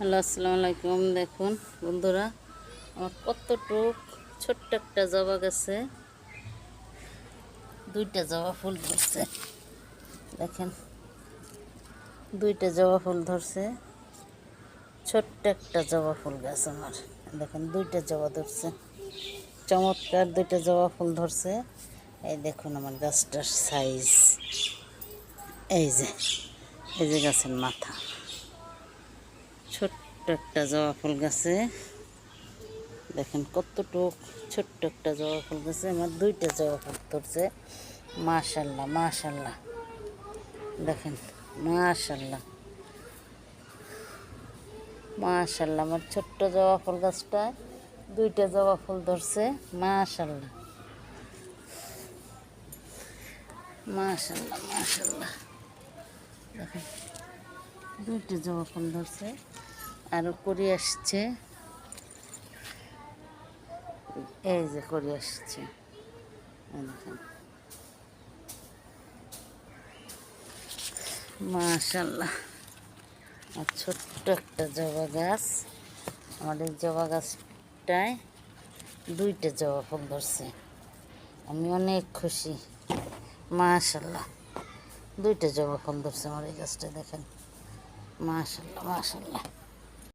Hello, আসসালামু আলাইকুম। দেখুন বন্ধুরা, আমার কতটুক ছোট্ট একটা জবা গাছে দুইটা জবা ফুল ধরছে। দেখেন, দুইটা জবা ফুল ধরছে। ছোট্ট একটা জবা ফুল গাছ আমার। দেখেন, দুইটা জবা ধরছে। চমৎকার দুইটা জবা ফুল ধরছে। এই দেখুন আমার গাছটার সাইজ। এই যে এই যে গাছের মাথা। ছোট্ট একটা জবা ফুল গাছে দেখেন কতটুক ছোট্ট একটা জবা ফুল গাছে আমার দুইটা জবা ফুল ধরছে। মাশাল্লাহ মাশাল্লাহ, দেখেন মাশাল্লাহ মাশাল্লাহ, আমার ছোট্ট জবা ফুল গাছটায় দুইটা জবা ফুল ধরছে। মাশাল্লাহ মাশাল্লাহ মাশাল্লাহ, দেখেন দুইটা জবা ফুল ধরছে, আরও করি আসছে। এই যে করি আসছে, দেখেন মাশাল্লাহ। আর ছোট্ট একটা জবা গাছ, আমাদের জবা গাছটায় দুইটা জবা ফুল ধরছে। আমি অনেক খুশি। মাশাল্লাহ, দুইটা জবা ফুল ধরছে আমার এই গাছটা। দেখেন মাশাল্লাহ মাশাল্লাহ।